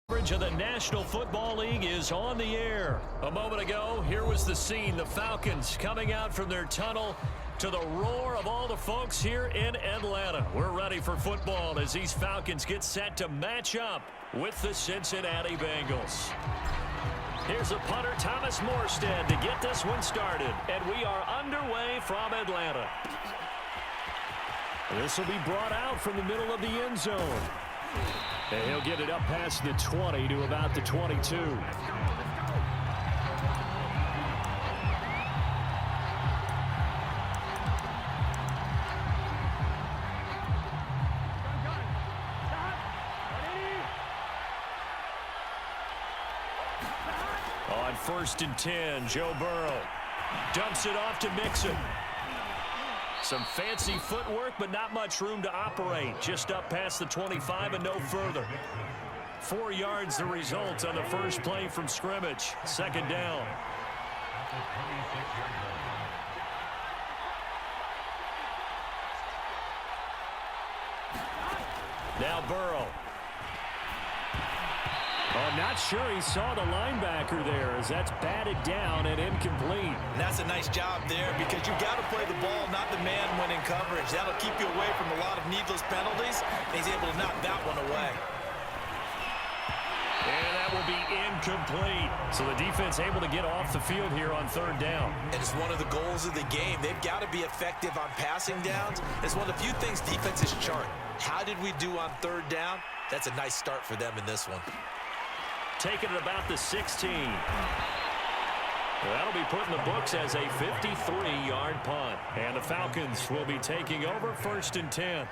Coverage of the National Football League is on the air. A moment ago, here was the scene. The Falcons coming out from their tunnel to the roar of all the folks here in Atlanta. We're ready for football as these Falcons get set to match up with the Cincinnati Bengals. Here's a punter, Thomas Morstead, to get this one started. And we are underway from Atlanta. This will be brought out from the middle of the end zone. And he'll get it up past the 20 to about the 22. On 1st and 10, Joe Burrow dumps it off to Mixon. Some fancy footwork, but not much room to operate. Just up past the 25 and no further. 4 yards the result on the first play from scrimmage. 2nd down. Now Burrow. Oh, not sure he saw the linebacker there as that's batted down and incomplete. And that's a nice job there because you've got to play the ball, not the man when in coverage. That'll keep you away from a lot of needless penalties. And he's able to knock that one away. And that will be incomplete. So the defense able to get off the field here on 3rd down. And it's one of the goals of the game. They've got to be effective on passing downs. It's one of the few things defenses chart. How did we do on 3rd down? That's a nice start for them in this one. Taking it about the 16. That'll be put in the books as a 53-yard punt. And the Falcons will be taking over 1st and 10.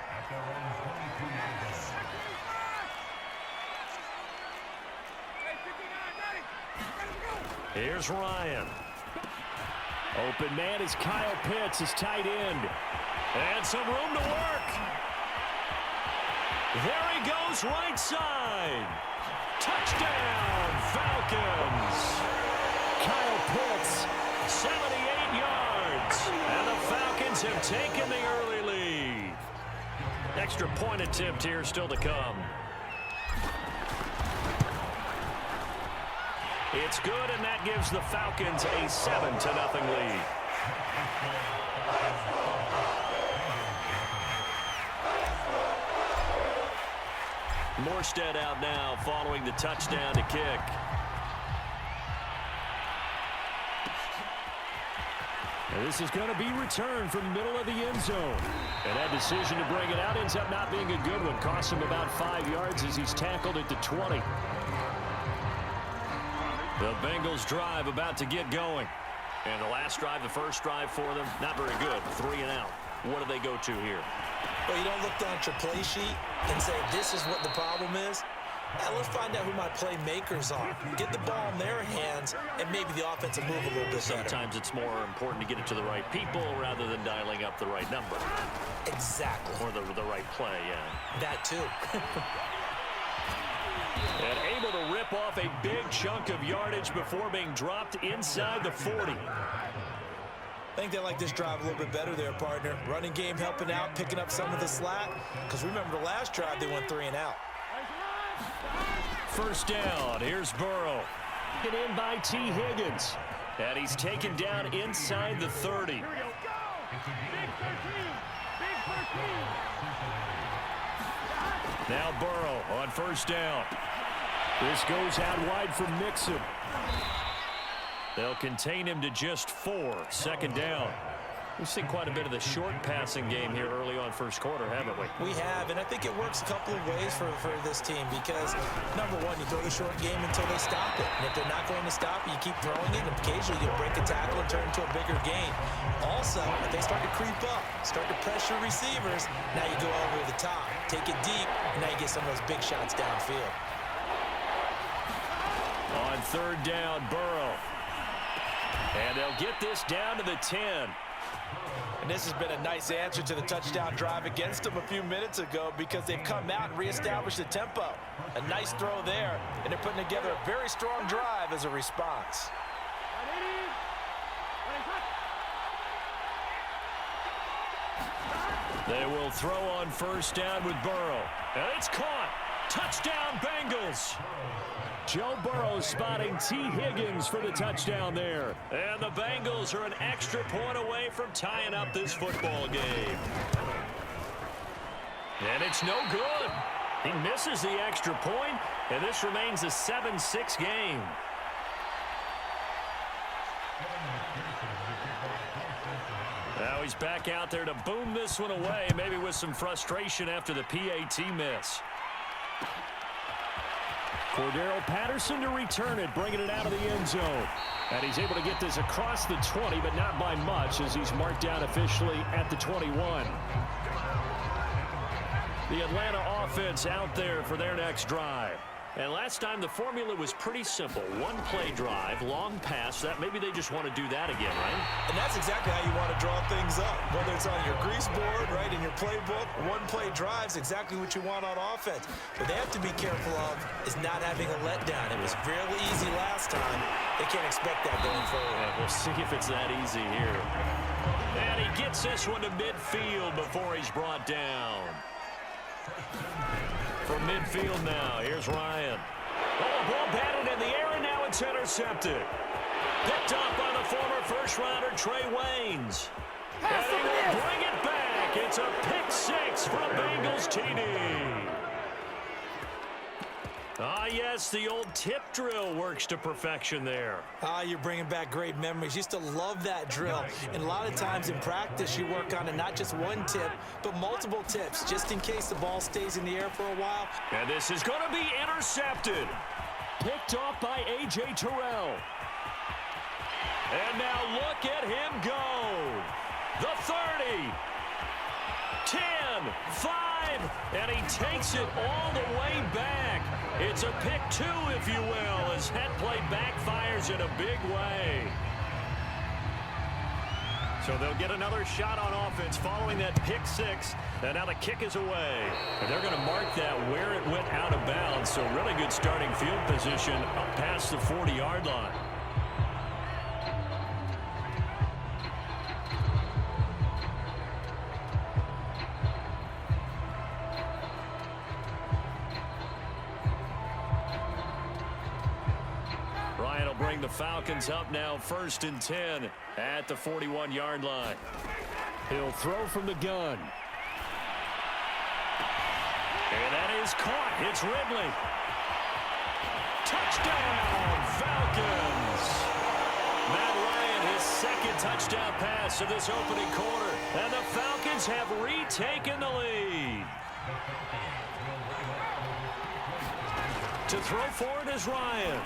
Here's Ryan. Open man is Kyle Pitts, his tight end. And some room to work. There he goes right side. Touchdown, Falcons. Kyle Pitts, 78 yards. And the Falcons have taken the early lead. Extra point attempt here still to come. It's good, and that gives the Falcons a 7-0 lead. Morstead out now following the touchdown to kick. And this is going to be returned from the middle of the end zone. And that decision to bring it out ends up not being a good one. Costs him about 5 yards as he's tackled at the 20. The Bengals drive about to get going. And the last drive, the first drive for them, not very good. 3 and out. What do they go to here? Well, you don't look down at your play sheet and say, this is what the problem is. Now, let's find out who my playmakers are. Get the ball in their hands, and maybe the offense will move a little bit better. Sometimes it's more important to get it to the right people rather than dialing up the right number. Exactly. Or the right play, yeah. That too. And able to rip off a big chunk of yardage before being dropped inside the 40. I think they like this drive a little bit better there, partner. Running game helping out, picking up some of the slack. Because remember the last drive, they went 3 and out. 1st down. Here's Burrow. Get in by T. Higgins. And he's taken down inside the 30. Here we go. Big 13. Big 13. Now Burrow on 1st down. This goes out wide for Mixon. They'll contain him to just 4. 2nd down. We've seen quite a bit of the short passing game here early on 1st quarter, haven't we? We have, and I think it works a couple of ways for this team because, number one, you throw the short game until they stop it. And if they're not going to stop it, you keep throwing it, and occasionally you'll break a tackle and turn into a bigger gain. Also, if they start to creep up, start to pressure receivers, now you go over the top. Take it deep, and now you get some of those big shots downfield. On 3rd down, Burrow. And they'll get this down to the 10. And this has been a nice answer to the touchdown drive against them a few minutes ago because they've come out and reestablished the tempo. A nice throw there, and they're putting together a very strong drive as a response. They will throw on 1st down with Burrow. And it's caught. Touchdown, Bengals. Joe Burrow spotting T. Higgins for the touchdown there. And the Bengals are an extra point away from tying up this football game. And it's no good. He misses the extra point, and this remains a 7-6 game. Now he's back out there to boom this one away, maybe with some frustration after the PAT miss. Cordero Patterson to return it, bringing it out of the end zone. And he's able to get this across the 20, but not by much, as he's marked down officially at the 21. The Atlanta offense out there for their next drive. And last time the formula was pretty simple. One-play drive, long pass. That maybe they just want to do that again, right? And that's exactly how you want to draw things up. Whether it's on your grease board, right, in your playbook, one-play drive's exactly what you want on offense. What they have to be careful of is not having a letdown. It was really easy last time. They can't expect that going forward. Yeah, we'll see if it's that easy here. And he gets this one to midfield before he's brought down. From midfield now, here's Ryan. Oh, ball batted in the air, and now it's intercepted. Picked off by the former first-rounder Trey Waynes. And he will bring it back. It's a pick-6 from Bengals TD. Ah, yes, the old tip drill works to perfection there. Ah, you're bringing back great memories. Used to love that drill. And a lot of times in practice, you work on it not just one tip, but multiple tips, just in case the ball stays in the air for a while. And this is going to be intercepted. Picked off by A.J. Terrell. And now look at him go. The 30. 10, 5, and he takes it all the way back. It's a pick 2, if you will, as that play backfires in a big way. So they'll get another shot on offense following that pick 6, and now the kick is away. And they're going to mark that where it went out of bounds, so really good starting field position up past the 40-yard line. Bring the Falcons up now, 1st and 10 at the 41-yard line. He'll throw from the gun. And that is caught. It's Ridley. Touchdown, Falcons. Matt Ryan, his 2nd touchdown pass of this opening quarter. And the Falcons have retaken the lead. To throw for it is Ryan.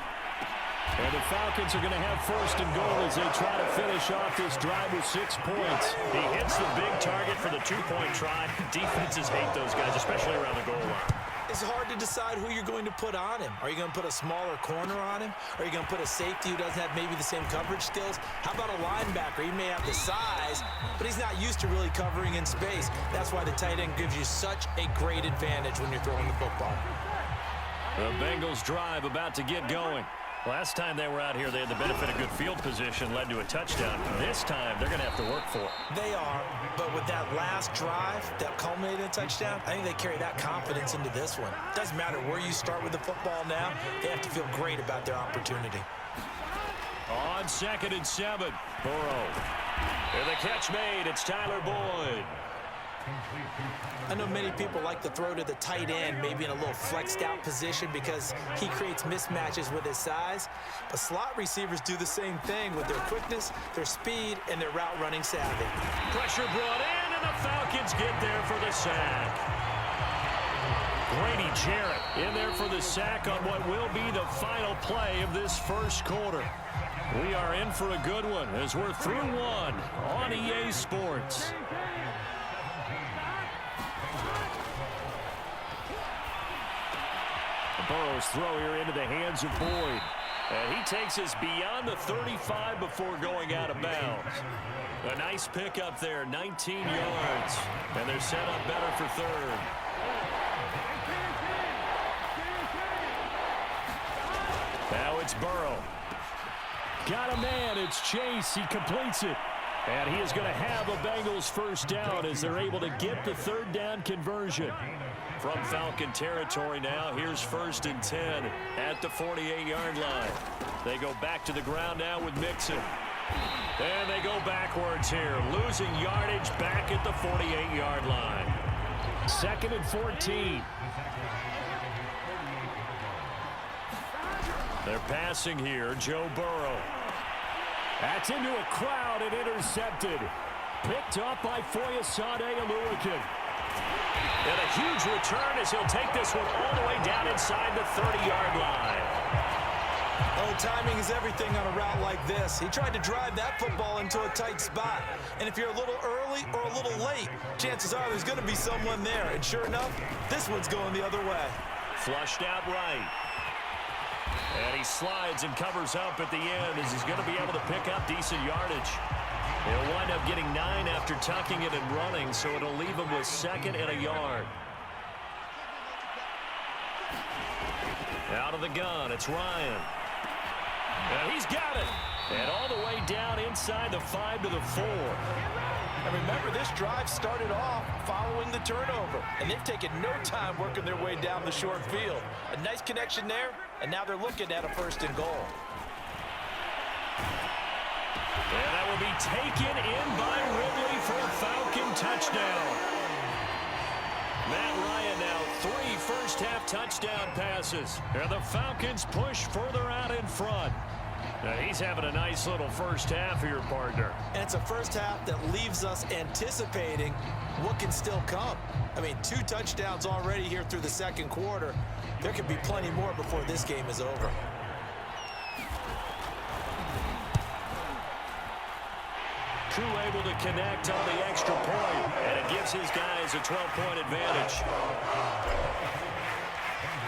And the Falcons are going to have 1st and goal as they try to finish off this drive with 6 points. He hits the big target for the 2-point try. Defenses hate those guys, especially around the goal line. It's hard to decide who you're going to put on him. Are you going to put a smaller corner on him? Are you going to put a safety who doesn't have maybe the same coverage skills? How about a linebacker? He may have the size, but he's not used to really covering in space. That's why the tight end gives you such a great advantage when you're throwing the football. The Bengals drive about to get going. Last time they were out here, they had the benefit of good field position, led to a touchdown. This time, they're going to have to work for it. They are, but with that last drive that culminated in a touchdown, I think they carry that confidence into this one. Doesn't matter where you start with the football now, they have to feel great about their opportunity. On 2nd and 7, Burrow. And the catch made, it's Tyler Boyd. I know many people like to throw to the tight end, maybe in a little flexed out position because he creates mismatches with his size. But slot receivers do the same thing with their quickness, their speed, and their route running savvy. Pressure brought in, and the Falcons get there for the sack. Grady Jarrett in there for the sack on what will be the final play of this 1st quarter. We are in for a good one as we're through 1 on EA Sports. Burrow's throw here into the hands of Boyd. And he takes us beyond the 35 before going out of bounds. A nice pickup there, 19 yards. And they're set up better for 3rd. Now it's Burrow. Got a man, it's Chase, he completes it. And he is going to have a Bengals first down as they're able to get the third down conversion. From Falcon territory now, here's 1st and 10 at the 48-yard line. They go back to the ground now with Mixon. And they go backwards here, losing yardage back at the 48-yard line. 2nd and 14. They're passing here, Joe Burrow. That's into a crowd and intercepted. Picked up by Foyesade Oluwakin. And a huge return as he'll take this one all the way down inside the 30-yard line. Oh, timing is everything on a route like this. He tried to drive that football into a tight spot. And if you're a little early or a little late, chances are there's going to be someone there. And sure enough, this one's going the other way. Flushed out right. And he slides and covers up at the end as he's going to be able to pick up decent yardage. He'll wind up getting 9 after tucking it and running, so it'll leave him with 2nd and a yard. Out of the gun, it's Ryan. And he's got it. And all the way down inside the 5 to the 4. And remember, this drive started off following the turnover. And they've taken no time working their way down the short field. A nice connection there, and now they're looking at a 1st and goal. And that will be taken in by Ridley for a Falcon touchdown. Matt Ryan now 3 first-half touchdown passes. And the Falcons push further out in front. Now he's having a nice little first half here, partner. And it's a first half that leaves us anticipating what can still come. I mean, 2 touchdowns already here through the 2nd quarter. There could be plenty more before this game is over. Crew able to connect on the extra point, and it gives his guys a 12-point advantage.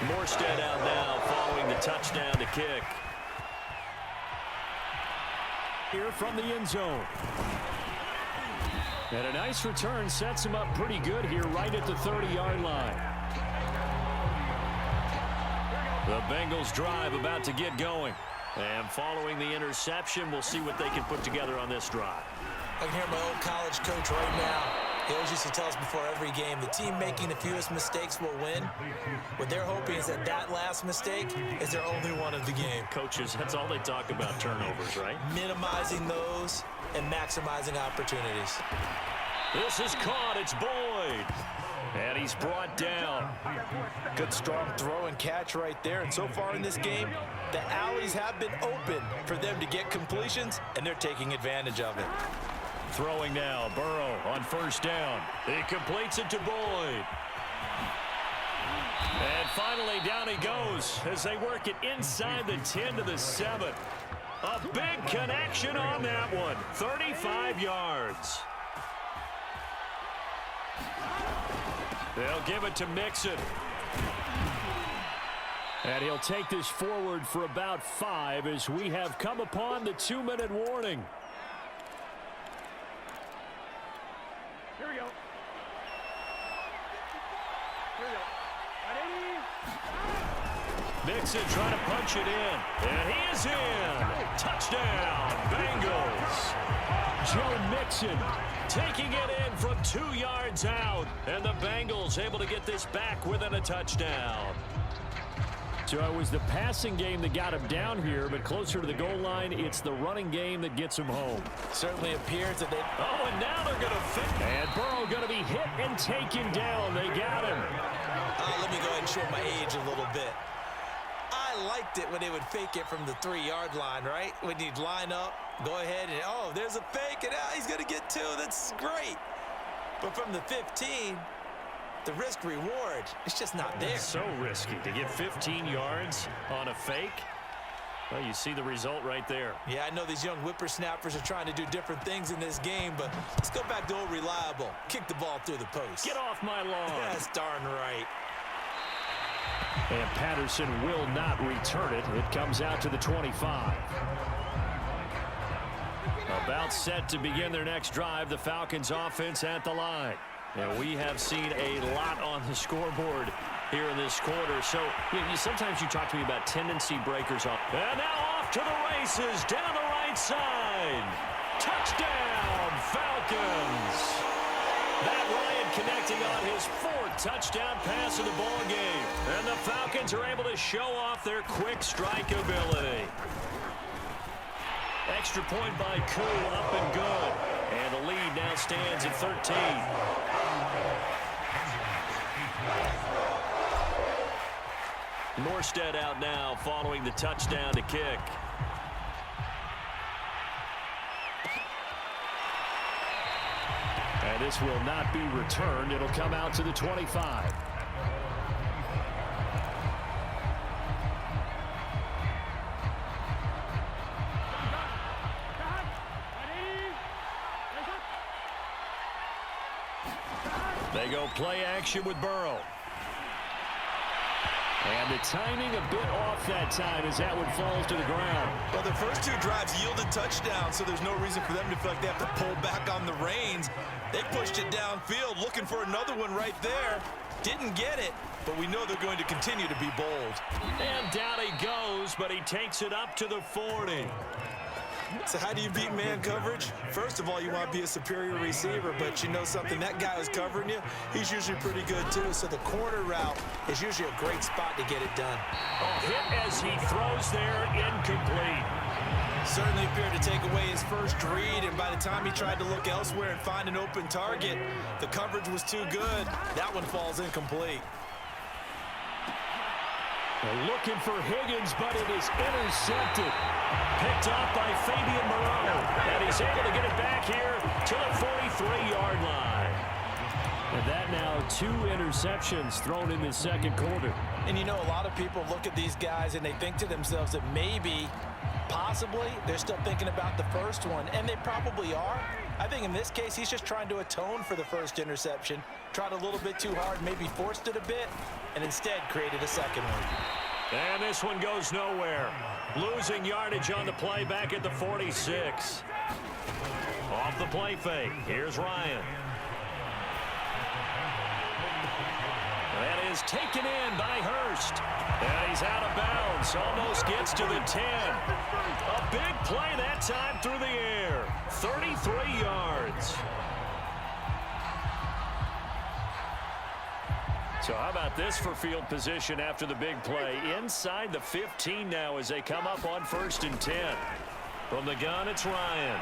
Morstead out now following the touchdown to kick. Here from the end zone. And a nice return sets him up pretty good here right at the 30-yard line. The Bengals drive about to get going. And following the interception, we'll see what they can put together on this drive. I can hear my old college coach right now. He always used to tell us before every game, the team making the fewest mistakes will win. What they're hoping is that that last mistake is their only one of the game. Coaches, that's all they talk about, turnovers, right? Minimizing those and maximizing opportunities. This is caught. It's Boyd. And he's brought down. Good strong throw and catch right there. And so far in this game, the alleys have been open for them to get completions, and they're taking advantage of it. Throwing now, Burrow on first down. He completes it to Boyd. And finally, down he goes as they work it inside the 10 to the 7. A big connection on that one. 35 yards. They'll give it to Mixon. And he'll take this forward for about 5 as we have come upon the 2-minute warning. Here we go. Ready? Mixon trying to punch it in. And he is in. Touchdown, Bengals. Joe Mixon taking it in from 2 yards out. And the Bengals able to get this back within a touchdown. So it was the passing game that got him down here, but closer to the goal line, it's the running game that gets him home. Certainly appears that they... Oh, and now they're going to fit. And Burrow going to be hit and taken down. They got him. Let me go ahead and show my age a little bit. I liked it when they would fake it from the 3-yard line, right? When you'd line up, go ahead and, oh, there's a fake, and he's going to get 2. That's great. But from the 15... the risk reward, it's just not there. It's so risky to get 15 yards on a fake. Well, you see the result right there. Yeah, I know these young whippersnappers are trying to do different things in this game, but let's go back to old reliable. Kick the ball through the post. Get off my lawn. That's darn right. And Patterson will not return it. It comes out to the 25. About set to begin their next drive. The Falcons offense at the line. And we have seen a lot on the scoreboard here in this quarter. So sometimes you talk to me about tendency breakers. And now off to the races down the right side. Touchdown, Falcons. Matt Ryan connecting on his 4th touchdown pass of the ball game. And the Falcons are able to show off their quick strike ability. Extra point by Koo, up and good. And the lead now stands at 13. Morstead out now following the touchdown to kick. And this will not be returned. It'll come out to the 25. They go play action with Burrow. And the timing a bit off that time as that one falls to the ground. Well, the first 2 drives yielded touchdowns, so there's no reason for them to feel like they have to pull back on the reins. They pushed it downfield, looking for another one right there. Didn't get it, but we know they're going to continue to be bold. And down he goes, but he takes it up to the 40. So how do you beat man coverage? First of all, you want to be a superior receiver, but you know something, that guy who's covering you, he's usually pretty good too. So the corner route is usually a great spot to get it done. A hit as he throws there, incomplete. Certainly appeared to take away his first read, and by the time he tried to look elsewhere and find an open target, the coverage was too good. That one falls incomplete. They're looking for Higgins, but it is intercepted. Picked off by Fabian Moreau. And he's able to get it back here to the 43-yard line. And that now 2 interceptions thrown in the second quarter. And you know, a lot of people look at these guys and they think to themselves that maybe, possibly, they're still thinking about the first one. And they probably are. I think in this case, he's just trying to atone for the first interception. Tried a little bit too hard, maybe forced it a bit, and instead created a second one. And this one goes nowhere. Losing yardage on the play back at the 46. Off the play fake. Here's Ryan. That is taken in by Hurst. And he's out of bounds. Almost gets to the 10. A big play that time through the air. 33 yards. So how about this for field position after the big play? Inside the 15 now as they come up on 1st and 10. From the gun, it's Ryan.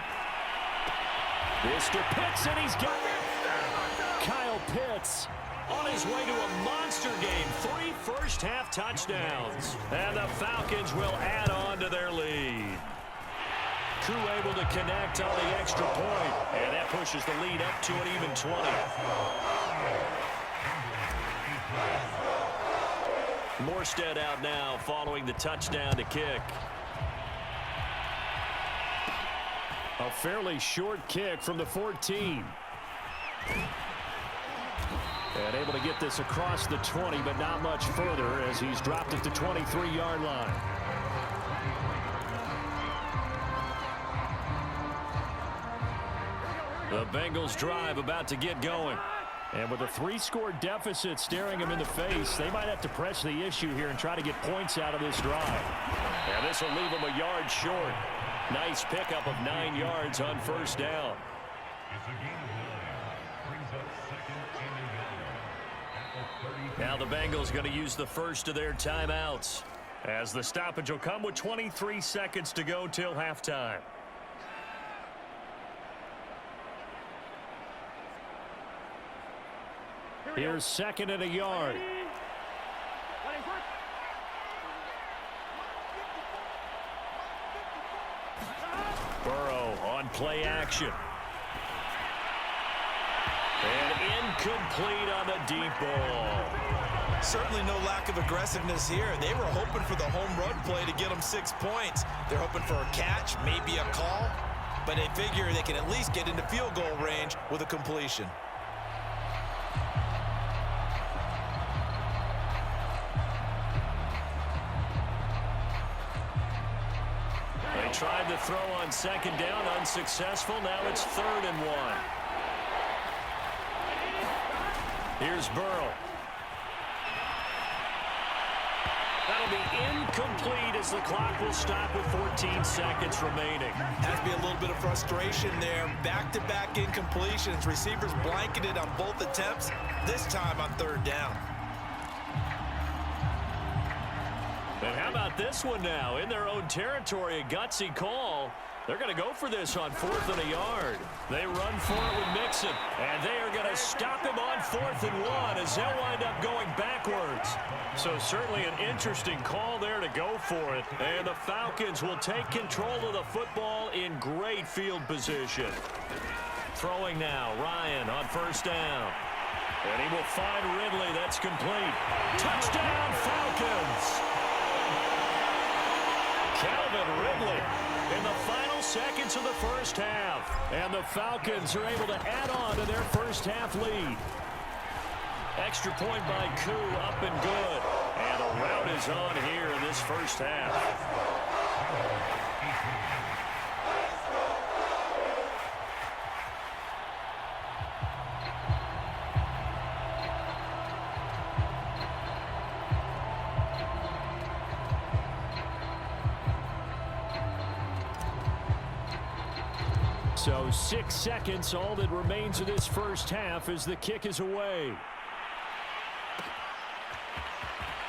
Mr. Pitts, and he's got it. Kyle Pitts on his way to a monster game. 3 first-half touchdowns. And the Falcons will add on to their lead. Koo able to connect on the extra point. And that pushes the lead up to an even 20. Morstead out now following the touchdown to kick. A fairly short kick from the 14. And able to get this across the 20, but not much further as he's dropped at the 23-yard line. The Bengals drive about to get going. And with a 3-score deficit staring them in the face, they might have to press the issue here and try to get points out of this drive. And this will leave them a yard short. Nice pickup of 9 yards on 1st down. Now the Bengals going to use the first of their timeouts, as the stoppage will come with 23 seconds to go till halftime. Here's 2nd and a yard. Burrow on play action. And incomplete on the deep ball. Certainly no lack of aggressiveness here. They were hoping for the home run play to get them 6 points. They're hoping for a catch, maybe a call, but they figure they can at least get into field goal range with a completion. They tried to throw on 2nd down, unsuccessful. Now it's 3rd and 1. Here's Burrow. That'll be incomplete as the clock will stop with 14 seconds remaining. Has to be a little bit of frustration there. Back-to-back incompletions. Receivers blanketed on both attempts, this time on third down. And how about this one now? In their own territory, a gutsy call. They're going to go for this on 4th and a yard. They run for it with Mixon, and they are going to stop him on 4th and 1 as they'll wind up going backwards. So certainly an interesting call there to go for it. And the Falcons will take control of the football in great field position. Throwing now, Ryan on 1st down. And he will find Ridley. That's complete. Touchdown, Falcons! Calvin Ridley in the final seconds of the first half. And the Falcons are able to add on to their first half lead. Extra point by Koo, up and good. And the rout is on here in this first half. So 6 seconds, all that remains of this first half as the kick is away.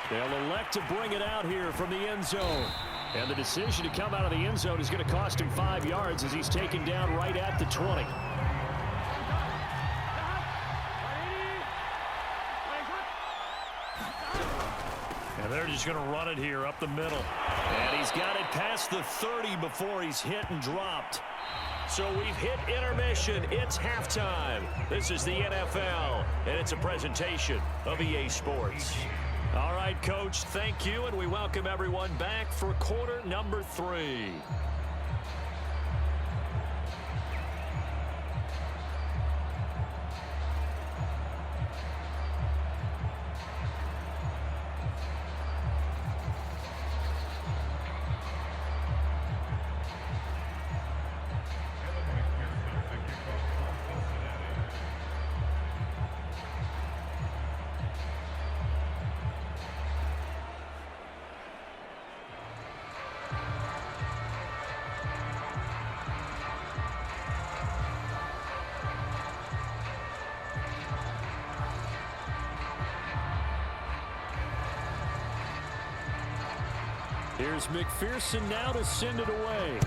They'll elect to bring it out here from the end zone. And the decision to come out of the end zone is going to cost him 5 yards as he's taken down right at the 20. And they're just going to run it here up the middle. And he's got it past the 30 before he's hit and dropped. So we've hit intermission. It's halftime. This is the NFL, and it's a presentation of EA Sports. All right, Coach, thank you, and we welcome everyone back for quarter number 3. Here's McPherson now to send it away.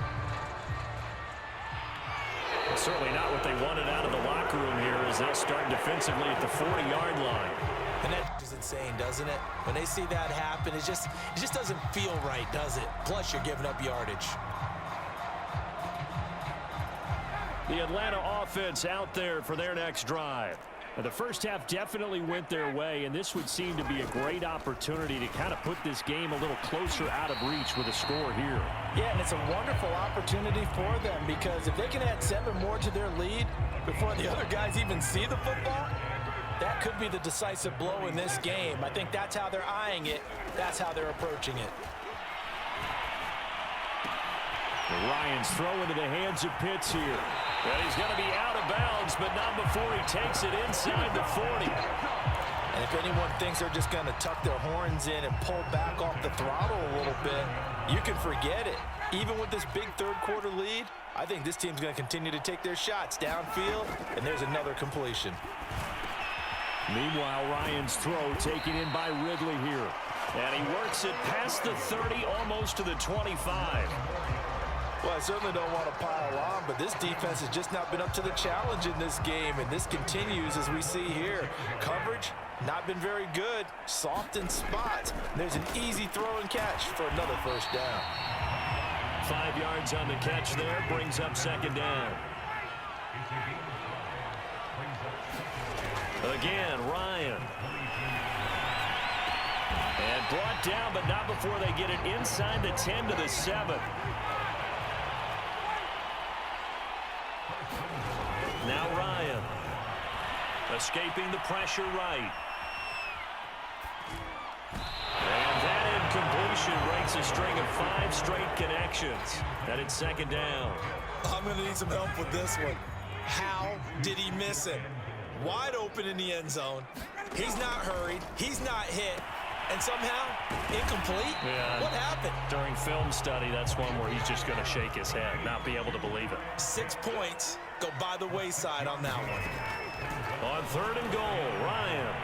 Certainly not what they wanted out of the locker room here as they start defensively at the 40-yard line. And that is insane, doesn't it? When they see that happen, it just doesn't feel right, does it? Plus, you're giving up yardage. The Atlanta offense out there for their next drive. Now, the first half definitely went their way, and this would seem to be a great opportunity to kind of put this game a little closer out of reach with a score here. Yeah, and it's a wonderful opportunity for them because if they can add 7 more to their lead before the other guys even see the football, that could be the decisive blow in this game. I think that's how they're eyeing it. That's how they're approaching it. Ryan's throw into the hands of Pitts here. Well, he's going to be out of bounds, but not before he takes it inside the 40. And if anyone thinks they're just going to tuck their horns in and pull back off the throttle a little bit, you can forget it. Even with this big third-quarter lead, I think this team's going to continue to take their shots downfield, and there's another completion. Meanwhile, Ryan's throw taken in by Ridley here. And he works it past the 30, almost to the 25. Well, I certainly don't want to pile on, but this defense has just not been up to the challenge in this game, and this continues as we see here. Coverage, not been very good. Soft in spots. There's an easy throw and catch for another first down. 5 yards on the catch there, brings up second down. Again, Ryan. And brought down, but not before they get it inside the 10 to the 7. Now Ryan, escaping the pressure right. And that incompletion breaks a string of 5 straight connections. And it's second down. I'm going to need some help with this one. How did he miss it? Wide open in the end zone. He's not hurried. He's not hit. and somehow incomplete? Yeah. What happened? During film study, that's one where he's just going to shake his head, not be able to believe it. 6 points go by the wayside on that one. On 3rd and goal, Ryan.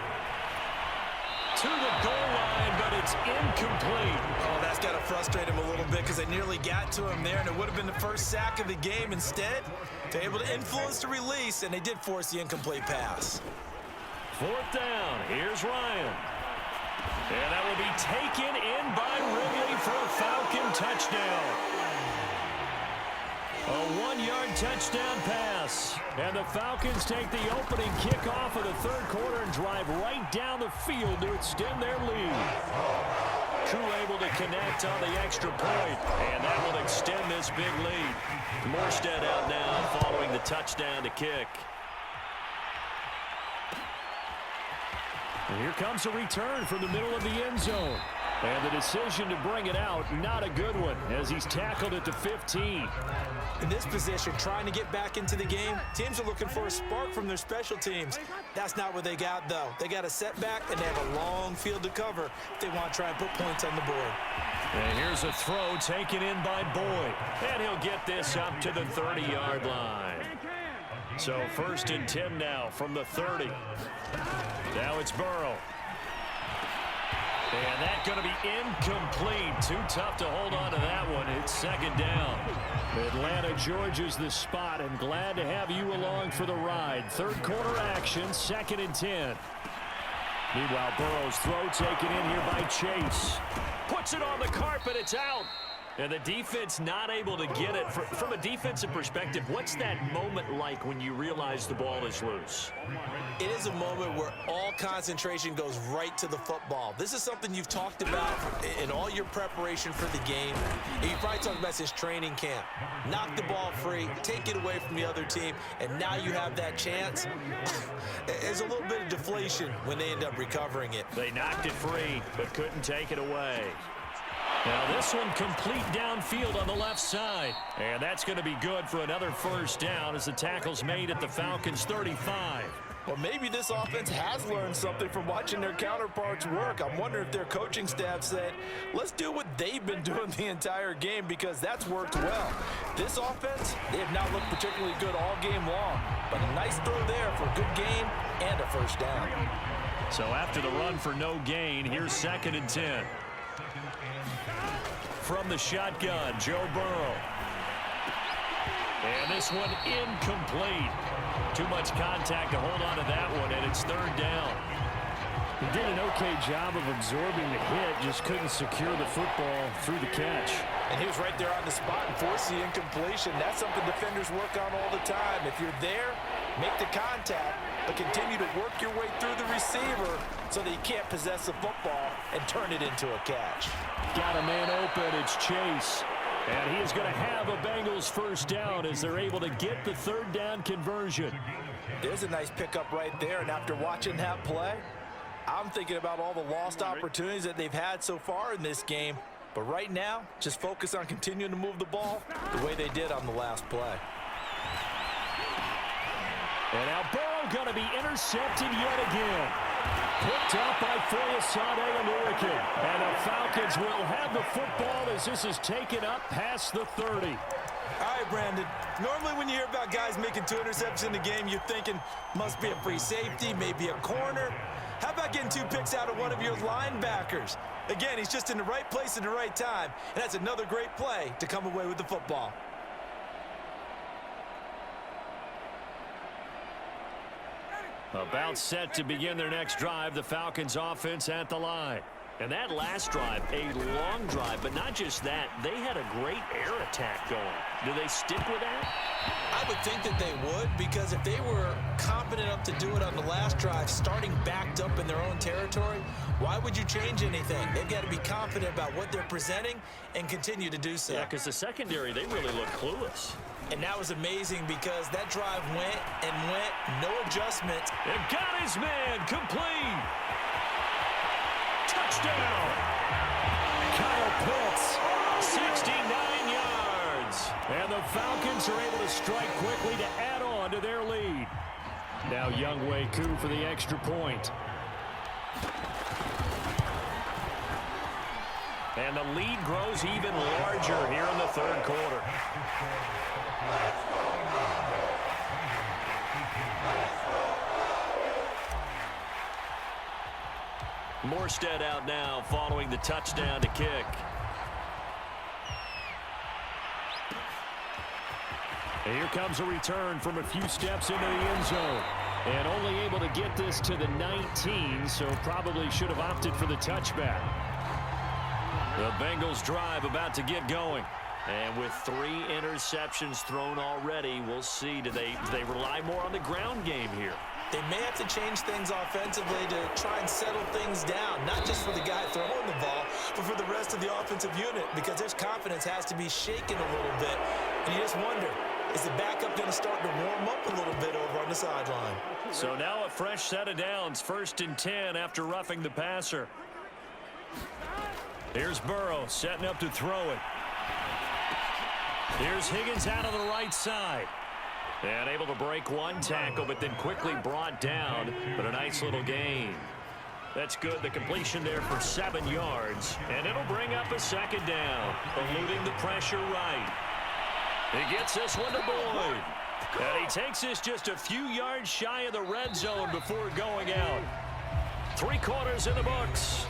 To the goal line, but it's incomplete. Oh, that's got to frustrate him a little bit because they nearly got to him there, and it would have been the first sack of the game. Instead, they're able to influence the release, and they did force the incomplete pass. 4th down. Here's Ryan. And that will be taken in by Ridley for a Falcon touchdown. A 1-yard touchdown pass. And the Falcons take the opening kickoff of the 3rd quarter and drive right down the field to extend their lead. True able to connect on the extra point, and that will extend this big lead. Morstead out now following the touchdown to kick. And here comes a return from the middle of the end zone. And the decision to bring it out, not a good one, as he's tackled at the 15. In this position, trying to get back into the game, teams are looking for a spark from their special teams. That's not what they got, though. They got a setback, and they have a long field to cover if they want to try and put points on the board. And here's a throw taken in by Boyd. And he'll get this up to the 30-yard line. So 1st and 10 now from the 30. Now it's Burrow. And that's going to be incomplete. Too tough to hold on to that one. It's 2nd down. Atlanta, Georgia's the spot, and glad to have you along for the ride. 3rd quarter action, 2nd and 10. Meanwhile, Burrow's throw taken in here by Chase. Puts it on the carpet. It's out. And the defense not able to get it. From a defensive perspective, what's that moment like when you realize the ball is loose? It is a moment where all concentration goes right to the football. This is something you've talked about in all your preparation for the game. And you probably talked about since training camp. Knock the ball free, take it away from the other team, and now you have that chance. There's a little bit of deflation when they end up recovering it. They knocked it free, but couldn't take it away. Now this one complete downfield on the left side. And that's going to be good for another 1st down as the tackle's made at the Falcons' 35. Well, maybe this offense has learned something from watching their counterparts work. I'm wondering if their coaching staff said, let's do what they've been doing the entire game because that's worked well. This offense, they have not looked particularly good all game long. But a nice throw there for a good gain and a 1st down. So after the run for no gain, here's 2nd and 10. From the shotgun, Joe Burrow. And this one incomplete. Too much contact to hold on to that one, and it's 3rd down. He did an okay job of absorbing the hit, just couldn't secure the football through the catch. And he was right there on the spot and forced the incompletion. That's something defenders work on all the time. If you're there, make the contact, but continue to work your way through the receiver so that you can't possess the football and turn it into a catch. Got a man open. It's Chase. And he is going to have a Bengals 1st down as they're able to get the 3rd down conversion. There's a nice pickup right there, and after watching that play, I'm thinking about all the lost opportunities that they've had so far in this game. But right now, just focus on continuing to move the ball the way they did on the last play. And now Burrow going to be intercepted yet again. Picked up by Foyesade and Hurricane. And the Falcons will have the football as this is taken up past the 30. All right, Brandon. Normally when you hear about guys making 2 interceptions in the game, you're thinking must be a free safety, maybe a corner. How about getting 2 picks out of one of your linebackers? Again, he's just in the right place at the right time, and that's another great play to come away with the football. About set to begin their next drive, the Falcons offense at the line. And that last drive, a long drive, but not just that, they had a great air attack going. Do they stick with that? I would think that they would, because if they were confident enough to do it on the last drive, starting backed up in their own territory, why would you change anything? They've got to be confident about what they're presenting and continue to do so. Yeah, because the secondary, they really look clueless. And that was amazing because that drive went and went, no adjustment. And got his man complete. Touchdown. Kyle Pitts. 69 yards. And the Falcons are able to strike quickly to add on to their lead. Now Younghoe Koo for the extra point. And the lead grows even larger here in the third quarter. Morstead out now following the touchdown to kick. And here comes a return from a few steps into the end zone. And only able to get this to the 19, so probably should have opted for the touchback. The Bengals drive about to get going. And with 3 interceptions thrown already, we'll see. Do they rely more on the ground game here? They may have to change things offensively to try and settle things down, not just for the guy throwing the ball, but for the rest of the offensive unit, because their confidence has to be shaken a little bit. And you just wonder, is the backup going to start to warm up a little bit over on the sideline? So now a fresh set of downs, 1st and 10 after roughing the passer. Here's Burrow setting up to throw it. Here's Higgins out of the right side. And able to break one tackle, but then quickly brought down. But a nice little gain. That's good. The completion there for 7 yards. And it'll bring up a 2nd down. Eluding the pressure right. He gets this one to Boyd. And he takes this just a few yards shy of the red zone before going out. 3 quarters in the books.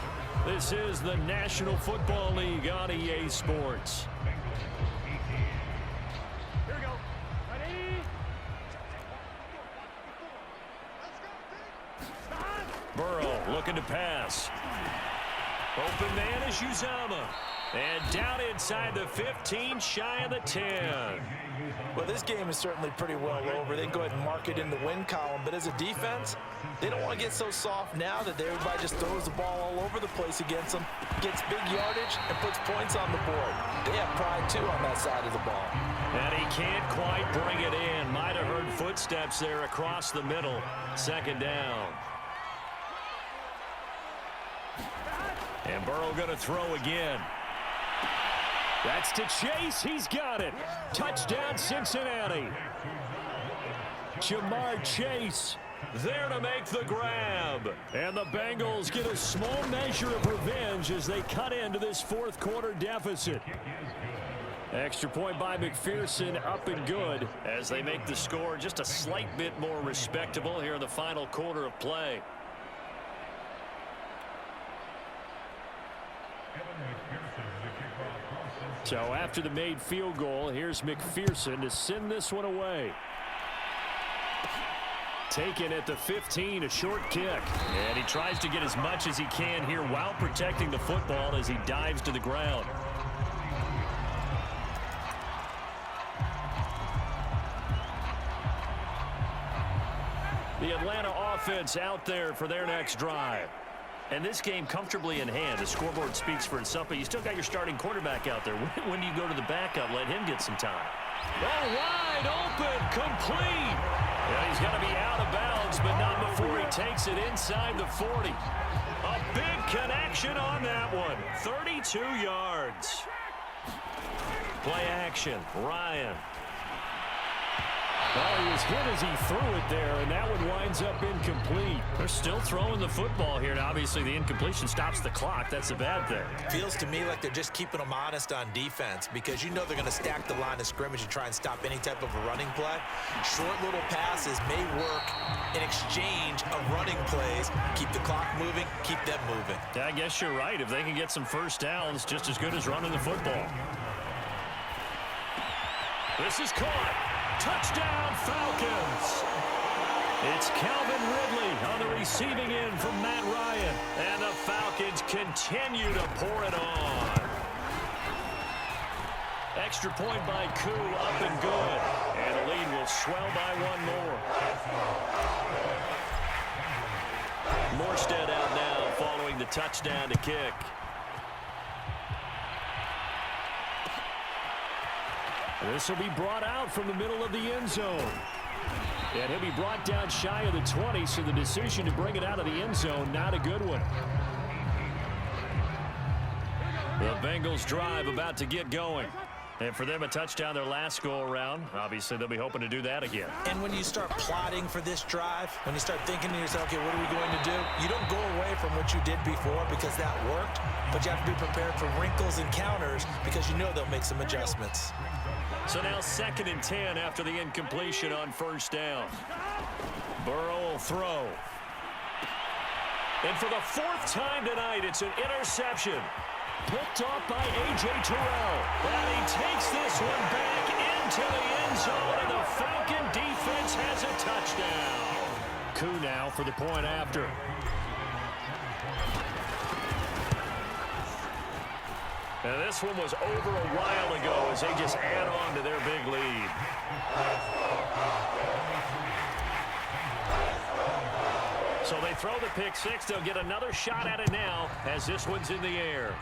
This is the National Football League on EA Sports. Here we go. Ready? Burrow looking to pass. Open man is Uzama. And down inside the 15, shy of the 10. Well, this game is certainly pretty well over. They can go ahead and mark it in the win column. But as a defense, they don't want to get so soft now that everybody just throws the ball all over the place against them, gets big yardage, and puts points on the board. They have pride, too, on that side of the ball. And he can't quite bring it in. Might have heard footsteps there across the middle. 2nd down. And Burrow going to throw again. That's to Chase. He's got it. Touchdown, Cincinnati. Jamar Chase there to make the grab. And the Bengals get a small measure of revenge as they cut into this 4th quarter deficit. Extra point by McPherson, up and good as they make the score just a slight bit more respectable here in the final quarter of play. So after the made field goal, here's McPherson to send this one away. Taken at the 15, a short kick. And he tries to get as much as he can here while protecting the football as he dives to the ground. The Atlanta offense out there for their next drive. And this game comfortably in hand. The scoreboard speaks for itself, but you still got your starting quarterback out there. When do you go to the backup? Let him get some time. Oh, wide open, complete. Yeah, he's going to be out of bounds, but not before he takes it inside the 40. A big connection on that one. 32 yards. Play action. Ryan. Well, he was hit as he threw it there, and that one winds up incomplete. They're still throwing the football here, and obviously the incompletion stops the clock. That's a bad thing. Feels to me like they're just keeping them honest on defense because you know they're going to stack the line of scrimmage and try and stop any type of a running play. Short little passes may work in exchange of running plays. Keep the clock moving, keep them moving. Yeah, I guess you're right. If they can get some first downs, just as good as running the football. This is caught. Touchdown, Falcons. It's Calvin Ridley on the receiving end from Matt Ryan. And the Falcons continue to pour it on. Extra point by Koo, up and good. And the lead will swell by one more. Morstead out now following the touchdown to kick. This will be brought out from the middle of the end zone. And he'll be brought down shy of the 20, so the decision to bring it out of the end zone, not a good one. The Bengals drive about to get going. And for them, a touchdown their last go-around. Obviously, they'll be hoping to do that again. And when you start plotting for this drive, when you start thinking to yourself, okay, what are we going to do? You don't go away from what you did before because that worked, but you have to be prepared for wrinkles and counters because you know they'll make some adjustments. So now 2nd and 10 after the incompletion on 1st down. Burrow will throw. And for the 4th time tonight, it's an interception. Picked off by A.J. Terrell. And he takes this one back into the end zone, and the Falcon defense has a touchdown. Koo now for the point after. And this one was over a while ago as they just add on to their big lead. So they throw the pick six. They'll get another shot at it now as this one's in the air.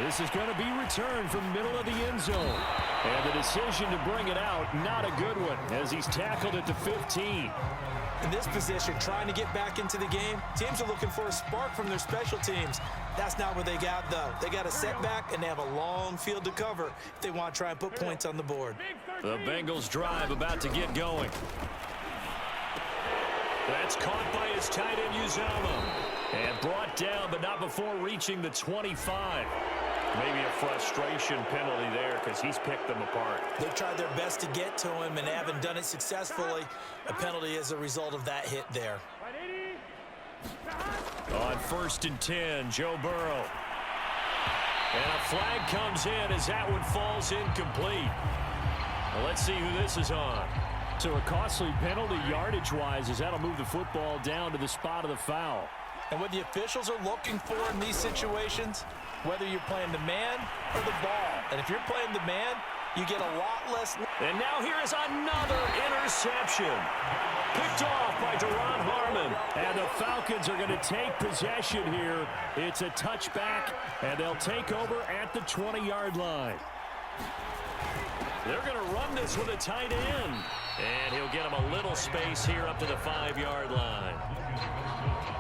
This is going to be returned from the middle of the end zone. And the decision to bring it out, not a good one, as he's tackled at the 15. In this position, trying to get back into the game, teams are looking for a spark from their special teams. That's not what they got, though. They got a setback, and they have a long field to cover if they want to try and put points on the board. The Bengals drive about to get going. That's caught by his tight end, Uzomah. And brought down, but not before reaching the 25. Maybe a frustration penalty there because he's picked them apart. They've tried their best to get to him and haven't done it successfully. A penalty as a result of that hit there. On 1st and 10, Joe Burrow. And a flag comes in as that one falls incomplete. Well, let's see who this is on. So a costly penalty yardage-wise as that'll move the football down to the spot of the foul. And what the officials are looking for in these situations, whether you're playing the man or the ball. And if you're playing the man, you get a lot less. And now here is another interception. Picked off by Duron Harmon. And the Falcons are going to take possession here. It's a touchback, and they'll take over at the 20-yard line. They're going to run this with a tight end. And he'll get him a little space here up to the 5-yard line.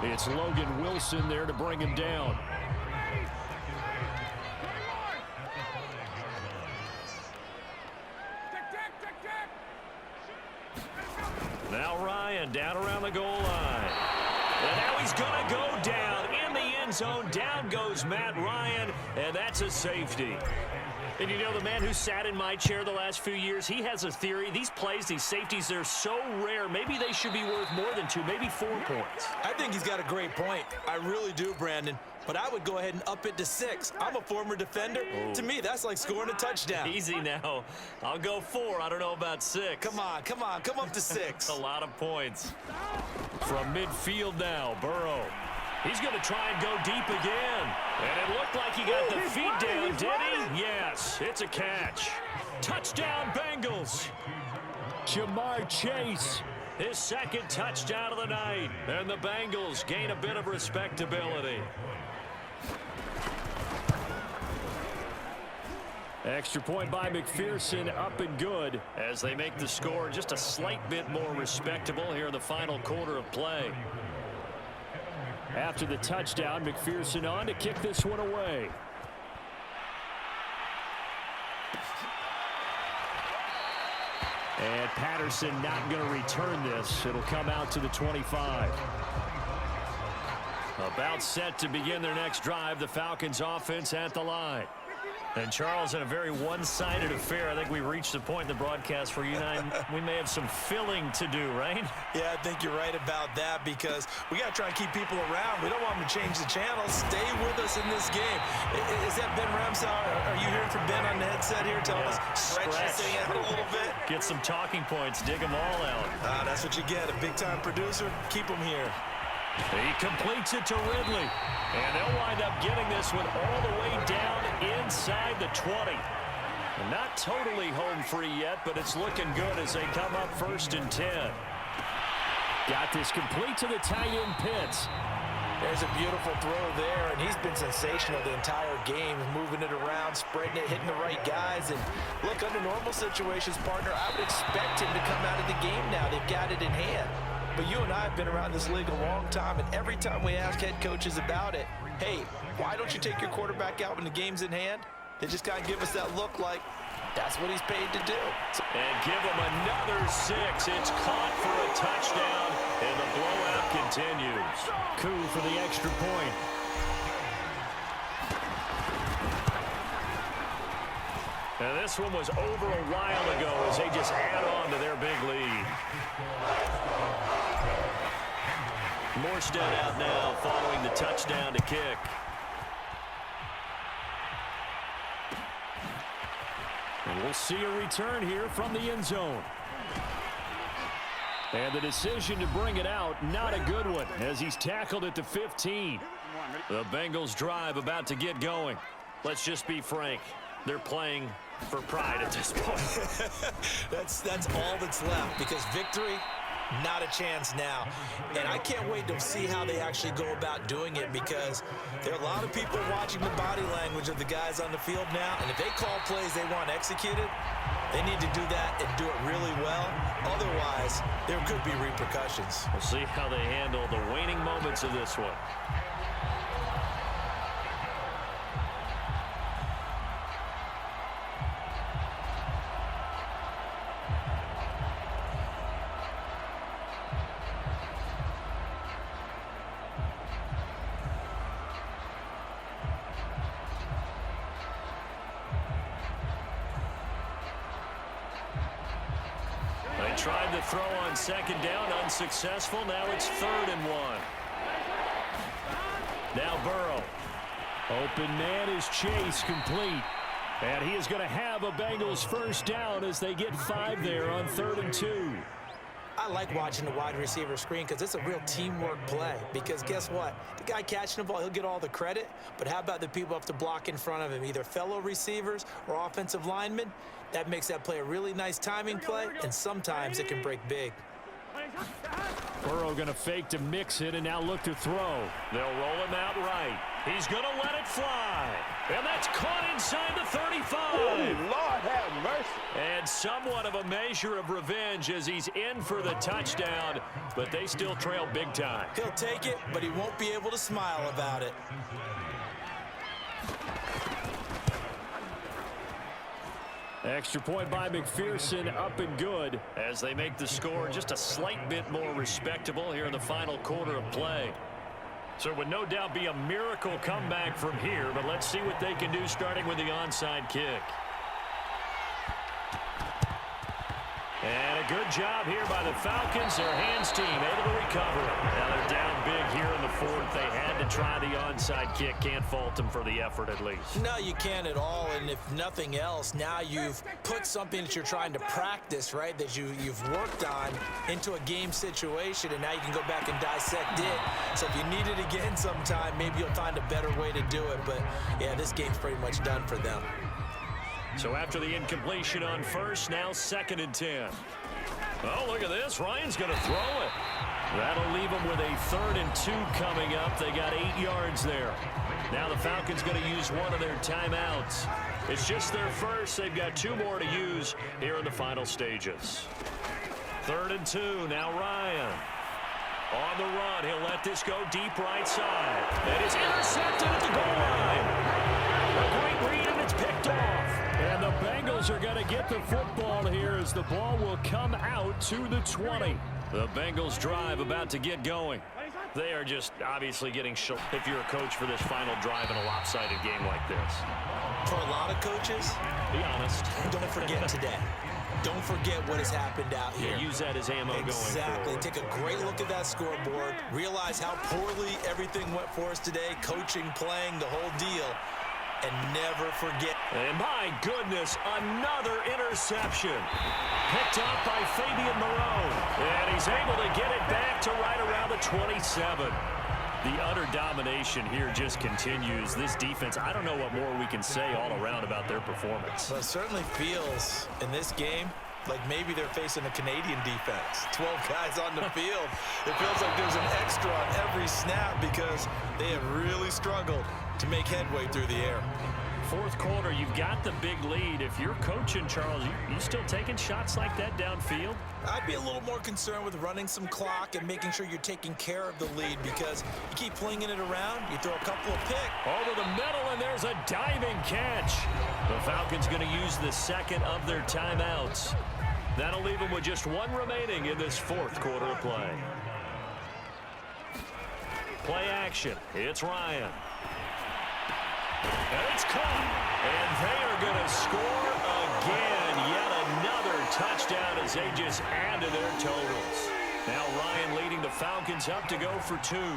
It's Logan Wilson there to bring him down. Now Ryan down around the goal line. And now he's going to go down in the end zone. Down goes Matt Ryan, and that's a safety. And you know, the man who sat in my chair the last few years, he has a theory. These plays, these safeties, they're so rare. Maybe they should be worth more than 2, maybe 4 points. I think he's got a great point. I really do, Brandon. But I would go ahead and up it to 6. I'm a former defender. To me, that's like scoring a touchdown. Easy now. I'll go 4. I don't know about 6. Come on. Come up to 6. A lot of points. From midfield now, Burrow. He's going to try and go deep again. And it looked like he got the feet down, did he? Yes, it's a catch. Touchdown, Bengals. Jamar Chase. His 2nd touchdown of the night. And the Bengals gain a bit of respectability. Extra point by McPherson, up and good. As they make the score just a slight bit more respectable here in the final quarter of play. After the touchdown, McPherson on to kick this one away. And Patterson not going to return this. It'll come out to the 25. About set to begin their next drive, the Falcons offense at the line. And Charles, in a very one-sided affair, I think we reached the point in the broadcast where you and I, we may have some filling to do, right? Yeah, I think you're right about that because we got to try and keep people around. We don't want them to change the channel. Stay with us in this game. Is that Ben Ramsey? Are you hearing from Ben on the headset here telling us stretch this thing out a little bit? Get some talking points. Dig them all out. That's what you get. A big-time producer. Keep them here. He completes it to Ridley. And they'll wind up getting this one all the way down inside the 20. Not totally home free yet, but it's looking good as they come up 1st and 10. Got this complete to the tight end Pitts. There's a beautiful throw there, and he's been sensational the entire game, moving it around, spreading it, hitting the right guys. And look, under normal situations, partner, I would expect him to come out of the game now. They've got it in hand. But you and I have been around this league a long time, and every time we ask head coaches about it, hey, why don't you take your quarterback out when the game's in hand? They just kind of give us that look like that's what he's paid to do. And give him another 6. It's caught for a touchdown, and the blowout continues. Coup for the extra point. And this one was over a while ago as they just add on to their big lead. Morstead out now following the touchdown to kick. And we'll see a return here from the end zone. And the decision to bring it out, not a good one, as he's tackled at the 15. The Bengals drive about to get going. Let's just be frank. They're playing for pride at this point. That's all that's left, because victory, not a chance now. And I can't wait to see how they actually go about doing it, because there are a lot of people watching the body language of the guys on the field now, and if they call plays they want executed, they need to do that and do it really well. Otherwise, there could be repercussions. We'll see how they handle the waning moments of this one. Tried to throw on second down, unsuccessful. Now it's 3rd and 1. Now Burrow. Open man is Chase, complete. And he is going to have a Bengals first down as they get 5 there on 3rd and 2. I like watching the wide receiver screen because it's a real teamwork play. Because guess what? The guy catching the ball, he'll get all the credit. But how about the people have to block in front of him, either fellow receivers or offensive linemen? That makes that play a really nice timing play, and sometimes it can break big. Burrow going to fake to mix it and now look to throw. They'll roll him out right. He's going to let it fly. And that's caught inside the 35. Ooh, Lord have mercy. And somewhat of a measure of revenge as he's in for the touchdown, but they still trail big time. He'll take it, but he won't be able to smile about it. Extra point by McPherson, up and good. As they make the score just a slight bit more respectable here in the final quarter of play. So it would no doubt be a miracle comeback from here, but let's see what they can do starting with the onside kick. And a good job here by the Falcons. Their hands team able to recover it. Now they're down big here in the 4th. They had to try the onside kick. Can't fault them for the effort at least. No, you can't at all. And if nothing else, now you've put something that you're trying to practice, right, that you've worked on into a game situation, and now you can go back and dissect it. So if you need it again sometime, maybe you'll find a better way to do it. But, yeah, this game's pretty much done for them. So after the incompletion on first, now 2nd and 10. Oh, look at this. Ryan's going to throw it. That'll leave them with a 3rd and 2 coming up. They got 8 yards there. Now the Falcons going to use one of their timeouts. It's just their first. They've got 2 more to use here in the final stages. 3rd and 2. Now Ryan. On the run. He'll let this go deep right side. It is intercepted at the goal line. A great read, and it's picked off. And the Bengals are going to get the football here as the ball will come out to the 20. The Bengals drive about to get going. They are just obviously getting shook if you're a coach for this final drive in a lopsided game like this. For a lot of coaches, be honest. Don't forget today. Don't forget what has happened out here. Yeah, use that as ammo going forward. Exactly. Take a great look at that scoreboard. Realize how poorly everything went for us today. Coaching, playing, the whole deal. And never forget. And my goodness, another interception. Picked up by Fabian Moreau. And he's able to get it back to right around the 27. The utter domination here just continues. This defense, I don't know what more we can say all around about their performance. Well, it certainly feels in this game like maybe they're facing a Canadian defense. 12 guys on the field. It feels like there's an extra on every snap because they have really struggled to make headway through the air. Fourth quarter, you've got the big lead. If you're coaching, Charles, you still taking shots like that downfield? I'd be a little more concerned with running some clock and making sure you're taking care of the lead, because you keep flinging it around, you throw a couple of picks. Over the middle, and there's a diving catch. The Falcons going to use the second of their timeouts. That'll leave them with just one remaining in this fourth quarter of play. Play action. It's Ryan. And it's caught. And they are going to score again. Yet another touchdown as they just add to their totals. Now Ryan leading the Falcons up to go for two.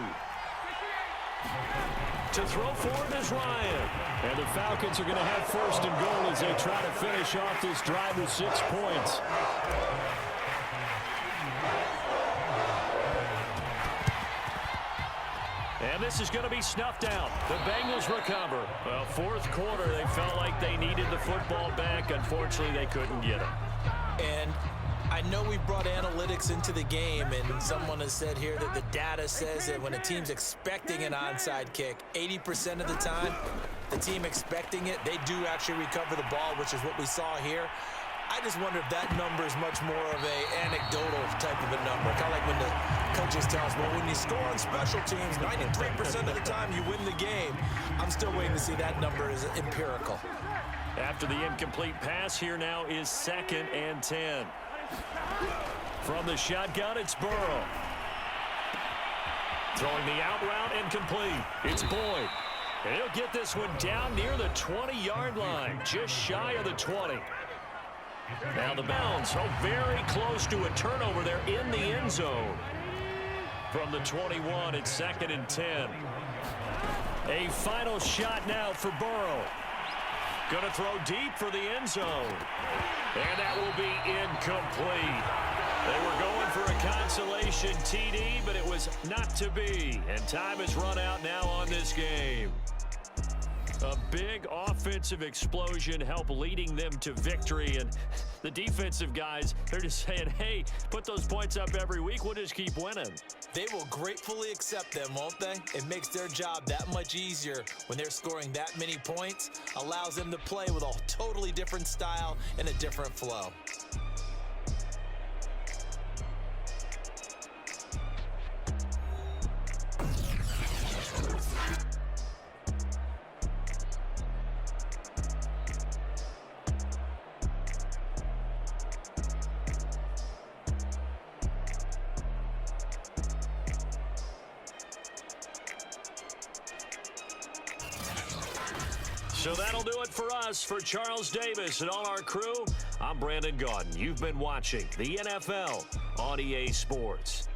To throw forward is Ryan. And the Falcons are going to have first and goal as they try to finish off this drive with 6 points. And this is going to be snuffed out. The Bengals recover. Well, fourth quarter, they felt like they needed the football back. Unfortunately, they couldn't get it. And I know we brought analytics into the game, and someone has said here that the data says that when a team's expecting an onside kick, 80% of the time, the team expecting it, they do actually recover the ball, which is what we saw here. I just wonder if that number is much more of a anecdotal type of a number. Kind of like when the coaches tell us, well, when you score on special teams, 93% of the time you win the game. I'm still waiting to see that number is empirical. After the incomplete pass, here now is 2nd and 10. From the shotgun, it's Burrow. Throwing the out route, incomplete. It's Boyd. And he'll get this one down near the 20-yard line, just shy of the 20. Now the bounce, very close to a turnover there in the end zone. From the 21, it's 2nd and 10. A final shot now for Burrow. Going to throw deep for the end zone. And that will be incomplete. They were going for a consolation TD, but it was not to be. And time has run out now on this game. A big offensive explosion helped leading them to victory. And the defensive guys, they're just saying, hey, put those points up every week. We'll just keep winning. They will gratefully accept them, won't they? It makes their job that much easier when they're scoring that many points. Allows them to play with a totally different style and a different flow. So that'll do it for us. For Charles Davis and all our crew, I'm Brandon Gaudin. You've been watching the NFL on EA Sports.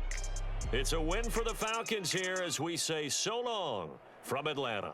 It's a win for the Falcons here as we say so long from Atlanta.